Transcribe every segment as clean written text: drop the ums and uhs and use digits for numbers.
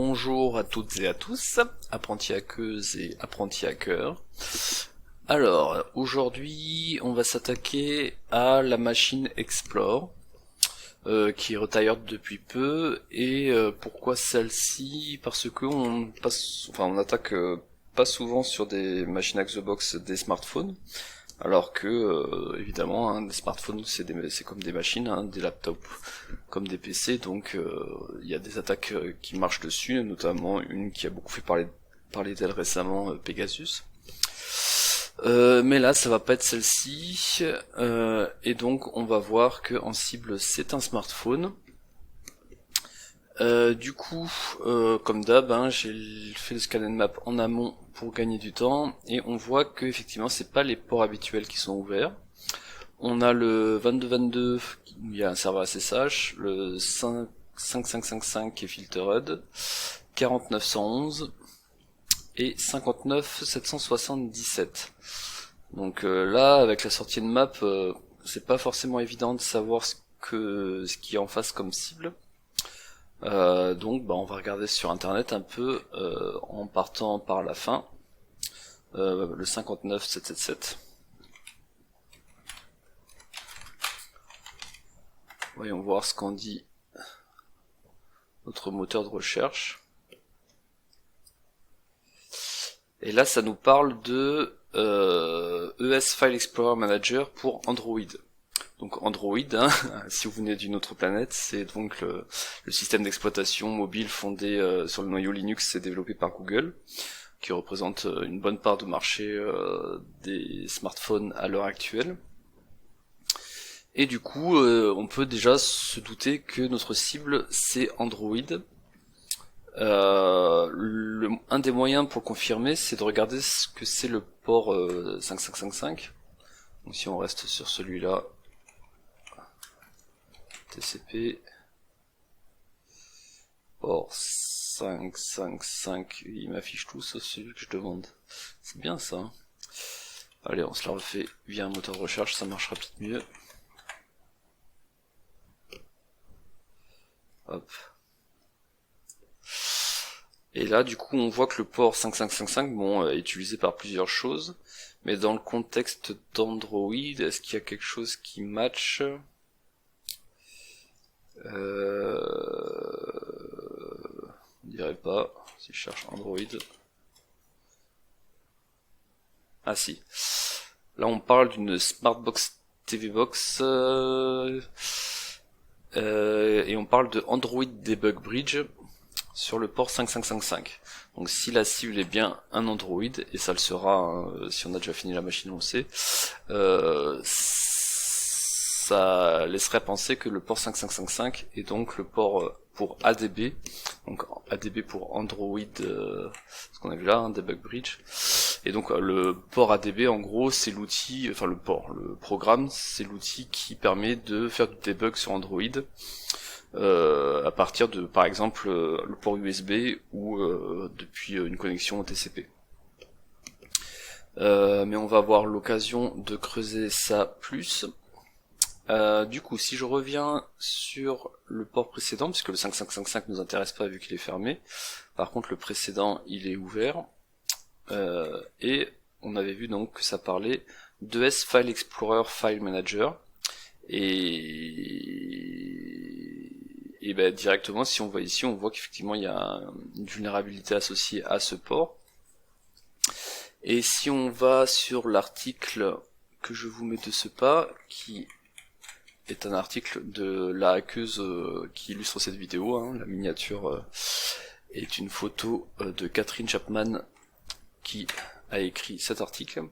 Bonjour à toutes et à tous, apprentis hackeuses et apprentis hackers. Alors, aujourd'hui, on va s'attaquer à la machine Explore, qui est retired depuis peu. Et pourquoi celle-ci? Parce que on attaque pas souvent sur des machines out the box des smartphones. Alors que, évidemment, des smartphones c'est comme des machines, des laptops comme des PC, donc il y a des attaques qui marchent dessus, notamment une qui a beaucoup fait parler d'elle récemment, Pegasus. Mais là, ça va pas être celle-ci, et donc on va voir que en cible c'est un smartphone. Du coup, comme d'hab, j'ai fait le scan and map en amont pour gagner du temps, et on voit que effectivement c'est pas les ports habituels qui sont ouverts. On a le 2222 où il y a un serveur SSH, le 5555 qui est filtered, 49111 et 59777. Donc là, avec la sortie de map, c'est pas forcément évident de savoir ce qui est en face comme cible. Donc on va regarder sur internet un peu en partant par la fin, le 59777. Voyons voir ce qu'en dit notre moteur de recherche. Et là ça nous parle de ES File Explorer Manager pour Android. Donc Android, si vous venez d'une autre planète, c'est donc le système d'exploitation mobile fondé sur le noyau Linux et développé par Google, qui représente une bonne part de marché des smartphones à l'heure actuelle. Et du coup, on peut déjà se douter que notre cible c'est Android. Un des moyens pour le confirmer, c'est de regarder ce que c'est le port 5555. Donc si on reste sur celui-là, TCP port 555, il m'affiche tout sauf celui que je demande. C'est bien ça. Allez, on se la refait via un moteur de recherche, ça marchera peut-être mieux. Hop. Et là, du coup, on voit que le port 5555, est utilisé par plusieurs choses, mais dans le contexte d'Android, est-ce qu'il y a quelque chose qui match? On dirait pas, si je cherche Android. Ah si. Là, on parle d'une Smartbox TV Box, et on parle de Android Debug Bridge sur le port 5555. Donc si la cible est bien un Android, et ça le sera si on a déjà fini la machine, on le sait, ça laisserait penser que le port 5555 est donc le port pour ADB, donc ADB pour Android, ce qu'on a vu là, Debug Bridge. Et donc le port ADB en gros c'est l'outil, le programme c'est l'outil qui permet de faire du debug sur Android à partir de par exemple le port USB ou depuis une connexion au TCP. Mais on va avoir l'occasion de creuser ça plus. Du coup, si je reviens sur le port précédent, puisque le 5555 nous intéresse pas vu qu'il est fermé, par contre le précédent il est ouvert, et on avait vu donc que ça parlait d'ES File Explorer File Manager, et directement si on voit ici, on voit qu'effectivement il y a une vulnérabilité associée à ce port. Et si on va sur l'article que je vous mets de ce pas, qui est un article de la hackeuse qui illustre cette vidéo, la miniature est une photo de Catherine Chapman qui a écrit cet article.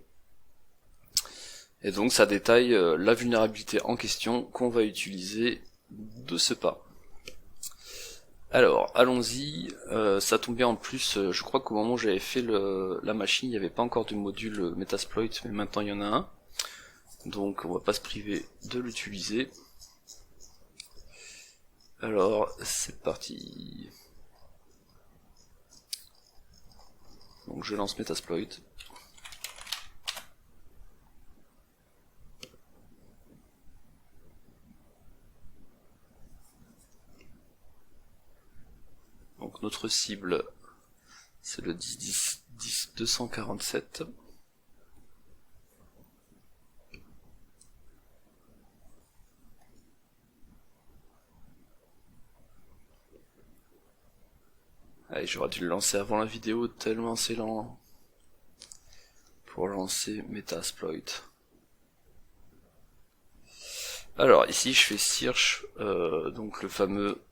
Et donc ça détaille la vulnérabilité en question qu'on va utiliser de ce pas. Alors, allons-y, ça tombe bien en plus, je crois qu'au moment où j'avais fait la machine, il n'y avait pas encore de module Metasploit, mais maintenant il y en a un. Donc on va pas se priver de l'utiliser. Alors, c'est parti. Donc je lance Metasploit. Donc notre cible, c'est le 10-10-10-247. Allez, j'aurais dû le lancer avant la vidéo, tellement c'est lent pour lancer Metasploit. Alors ici je fais search, donc le fameux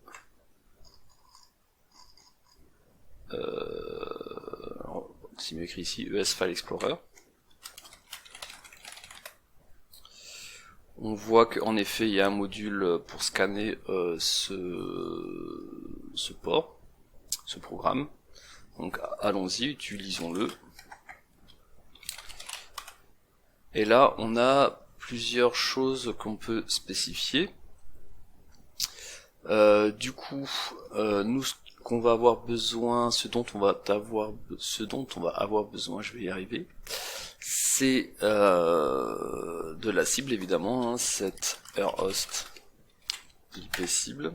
c'est mieux écrit ici, ES File Explorer. On voit qu'en effet il y a un module pour scanner ce port, ce programme. Donc allons-y, utilisons-le. Et là on a plusieurs choses qu'on peut spécifier. Du coup, nous ce qu'on va avoir besoin, ce dont on va avoir besoin, je vais y arriver, c'est de la cible évidemment, hein, cette rhost IP cible.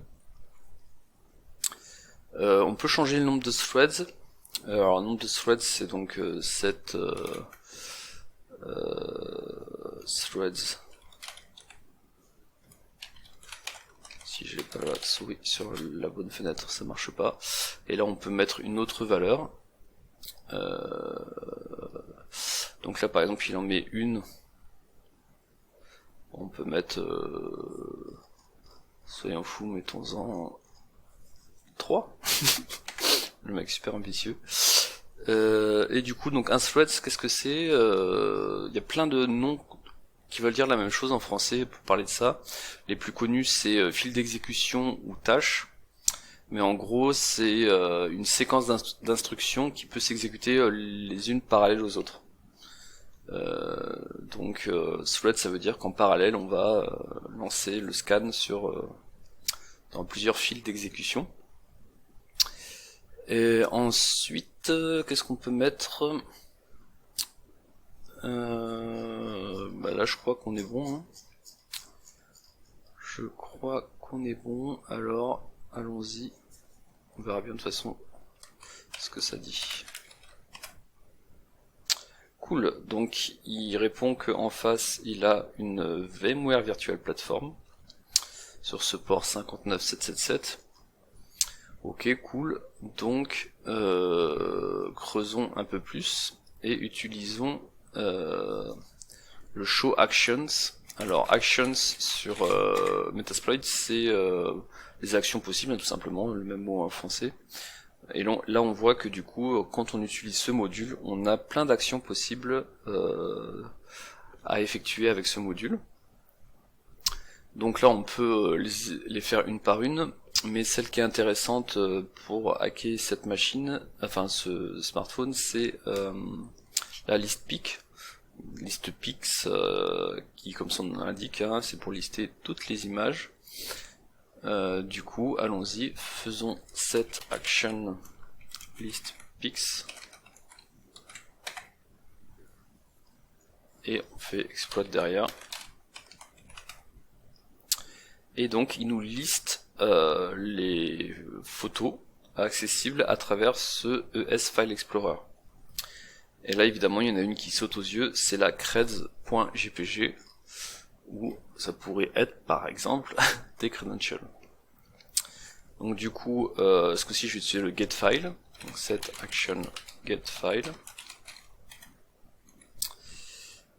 On peut changer le nombre de threads. Alors le nombre de threads c'est donc cette threads. Si j'ai pas la souris sur la bonne fenêtre, ça marche pas. Et là on peut mettre une autre valeur. Donc là par exemple il en met une. On peut mettre soyons fous, mettons-en 3. Le mec super ambitieux. Et du coup donc un thread qu'est-ce que c'est? Il y a plein de noms qui veulent dire la même chose en français pour parler de ça. Les plus connus c'est fil d'exécution ou tâche, mais en gros c'est une séquence d'instructions qui peut s'exécuter les unes parallèles aux autres. Donc thread ça veut dire qu'en parallèle on va lancer le scan sur dans plusieurs fils d'exécution. Et ensuite qu'est-ce qu'on peut mettre? Bah là je crois qu'on est bon, hein. Je crois qu'on est bon, alors allons-y, on verra bien de toute façon ce que ça dit. Cool, donc il répond qu'en face il a une VMware Virtual Platform sur ce port 59777. Ok, cool, donc creusons un peu plus et utilisons le show actions. Alors actions sur Metasploit c'est les actions possibles, tout simplement, le même mot en français. Et là on voit que du coup quand on utilise ce module on a plein d'actions possibles à effectuer avec ce module. Donc là on peut les faire une par une, mais celle qui est intéressante pour hacker cette machine, enfin ce smartphone, c'est la liste PIC, liste PIX, qui comme son nom l'indique, hein, c'est pour lister toutes les images. Du coup, allons-y, faisons set action list PIX et on fait exploit derrière. Et donc il nous liste les photos accessibles à travers ce ES File Explorer. Et là évidemment il y en a une qui saute aux yeux, c'est la creds.jpg, où ça pourrait être par exemple des credentials. Donc du coup ce coup-ci je vais utiliser le getFile, donc set action getFile.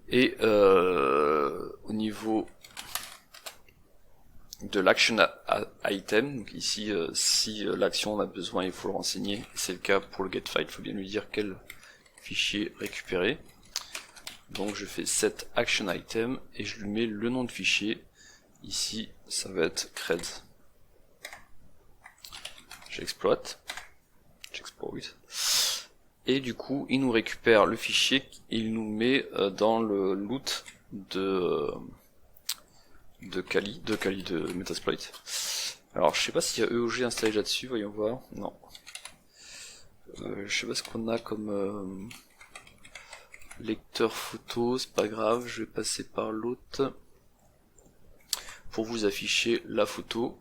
Et au niveau de l'action item, donc ici si l'action en a besoin il faut le renseigner, c'est le cas pour le getFile, il faut bien lui dire quel fichier récupérer. Donc je fais set action item et je lui mets le nom de fichier, ici ça va être creds. J'exploit, et du coup il nous récupère le fichier et il nous met dans le loot de Kali de Metasploit. Alors je sais pas s'il y a EOG installé là-dessus, voyons voir. Non. Je sais pas ce qu'on a comme lecteur photo, c'est pas grave, je vais passer par l'autre pour vous afficher la photo.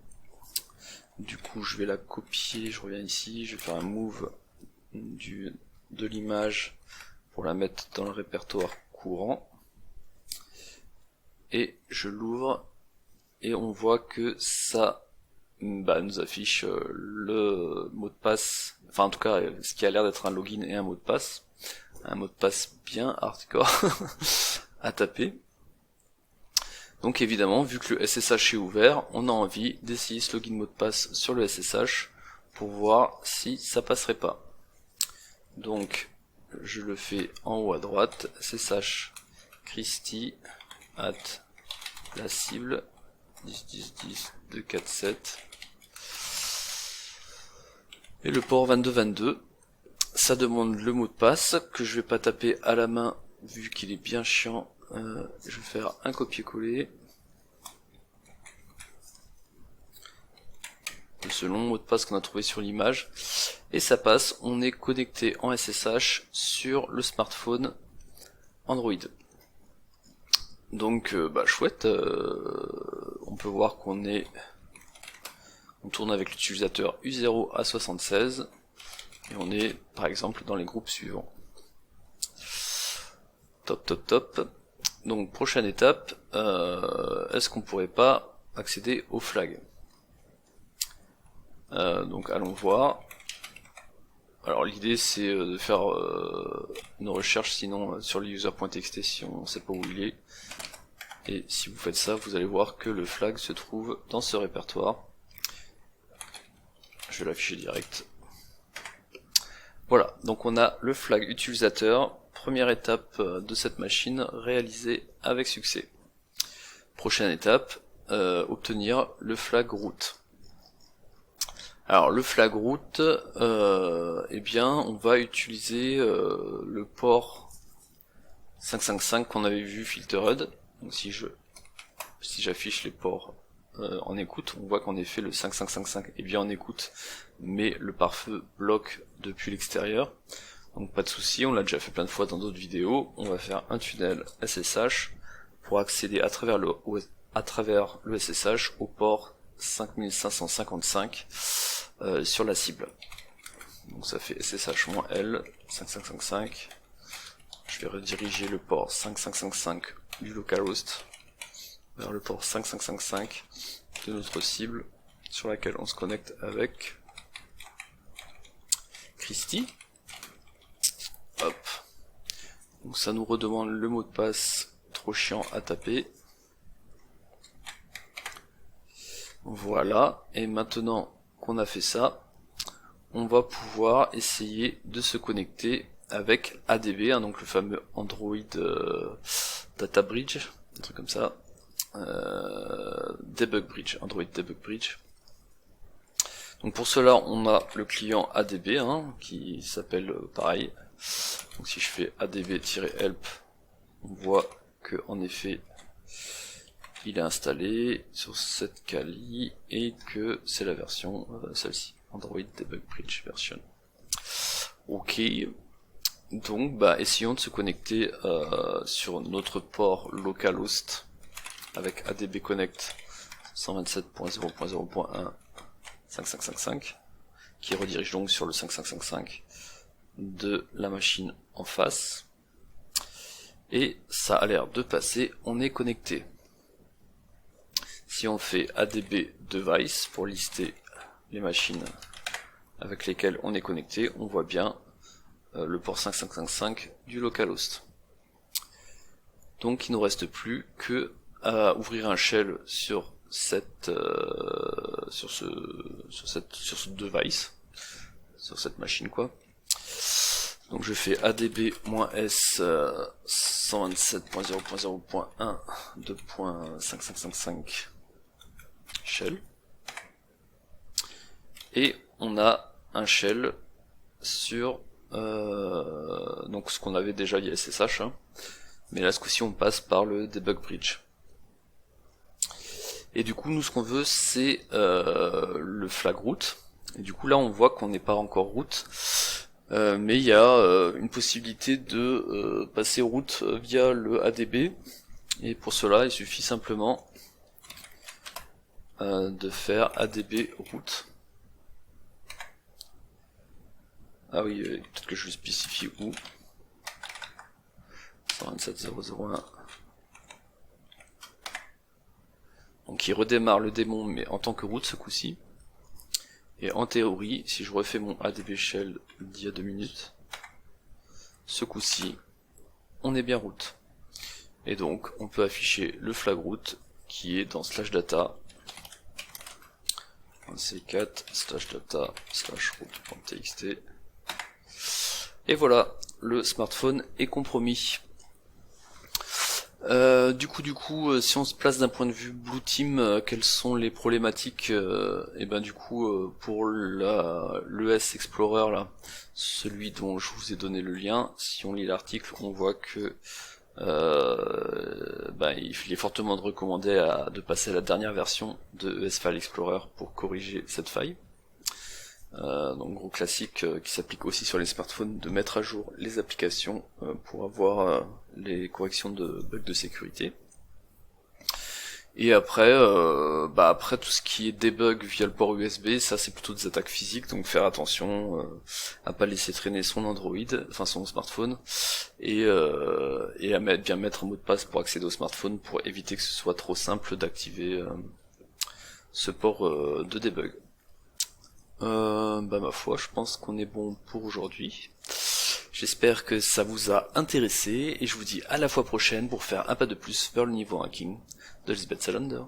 Du coup je vais la copier, je reviens ici, je vais faire un move de l'image pour la mettre dans le répertoire courant. Et je l'ouvre et on voit que ça nous affiche le mot de passe, enfin en tout cas ce qui a l'air d'être un login et un mot de passe. Un mot de passe bien hardcore à taper. Donc évidemment, vu que le SSH est ouvert, on a envie d'essayer ce login mot de passe sur le SSH pour voir si ça passerait pas. Donc je le fais en haut à droite, SSH Christy at la cible 10.10.10.247 et le port 22.22. Ça demande le mot de passe que je vais pas taper à la main vu qu'il est bien chiant. Je vais faire un copier-coller de ce long mot de passe qu'on a trouvé sur l'image et ça passe. On est connecté en SSH sur le smartphone Android. Donc chouette, on peut voir qu'on tourne avec l'utilisateur U0A76 et on est par exemple dans les groupes suivants. Top. Donc prochaine étape, est-ce qu'on pourrait pas accéder au flag? Donc allons voir. Alors l'idée c'est de faire une recherche sinon sur le user.txt si on ne sait pas où il est. Et si vous faites ça, vous allez voir que le flag se trouve dans ce répertoire. Je vais l'afficher direct. Voilà, donc on a le flag utilisateur. Première étape de cette machine réalisée avec succès. Prochaine étape, obtenir le flag root. Alors le flag root, on va utiliser le port 555 qu'on avait vu filtered. Donc si j'affiche les ports en écoute, on voit qu'en effet le 5555 est bien en écoute, mais le pare-feu bloque depuis l'extérieur. Donc pas de souci, on l'a déjà fait plein de fois dans d'autres vidéos. On va faire un tunnel SSH pour accéder à travers le SSH au port 5555 sur la cible. Donc ça fait SSH-L 5555. Je vais rediriger le port 5555 du localhost vers le port 5555 de notre cible sur laquelle on se connecte avec Christy. Hop. Donc ça nous redemande le mot de passe trop chiant à taper. Voilà, et maintenant qu'on a fait ça, on va pouvoir essayer de se connecter avec ADB, donc le fameux Android Data Bridge, un truc comme ça, Debug Bridge, Android Debug Bridge. Donc pour cela, on a le client ADB qui s'appelle pareil. Donc si je fais adb-help, on voit que en effet il est installé sur cette Kali et que c'est la version celle-ci, Android Debug Bridge version. Ok, donc essayons de se connecter sur notre port localhost avec ADB Connect 127.0.0.1 5555 qui redirige donc sur le 5555 de la machine en face. Et ça a l'air de passer, on est connecté. Si on fait ADB device pour lister les machines avec lesquelles on est connecté, on voit bien le port 5555 du localhost. Donc il ne nous reste plus que à ouvrir un shell sur ce device, sur cette machine quoi. Donc je fais adb-s 127.0.0.1 2.5555 shell et on a un shell sur donc ce qu'on avait déjà via SSH mais là ce coup-ci on passe par le debug bridge et du coup nous ce qu'on veut c'est le flag root et du coup là on voit qu'on n'est pas encore root mais il y a une possibilité de passer route via le ADB et pour cela il suffit simplement de faire ADB route. Ah oui, peut-être que je le spécifie où. 127.0.0.1. Donc il redémarre le démon mais en tant que route ce coup-ci. Et en théorie, si je refais mon ADB shell d'il y a 2 minutes, ce coup-ci, on est bien route. Et donc on peut afficher le flag route qui est dans slash data c4 slash data slash route.txt. Et voilà, le smartphone est compromis. Du coup, si on se place d'un point de vue Blue Team, quelles sont les problématiques et ben du coup, pour l'ES Explorer là, celui dont je vous ai donné le lien, si on lit l'article, on voit que il est fortement recommandé de passer à la dernière version de ES File Explorer pour corriger cette faille. Donc gros classique qui s'applique aussi sur les smartphones, de mettre à jour les applications pour avoir les corrections de bugs de sécurité. Et après, après tout ce qui est debug via le port USB, ça c'est plutôt des attaques physiques, donc faire attention à pas laisser traîner son Android, enfin son smartphone, et à bien mettre un mot de passe pour accéder au smartphone pour éviter que ce soit trop simple d'activer ce port de debug. Ma foi, je pense qu'on est bon pour aujourd'hui. J'espère que ça vous a intéressé et je vous dis à la fois prochaine pour faire un pas de plus vers le niveau hacking de Lisbeth Salander.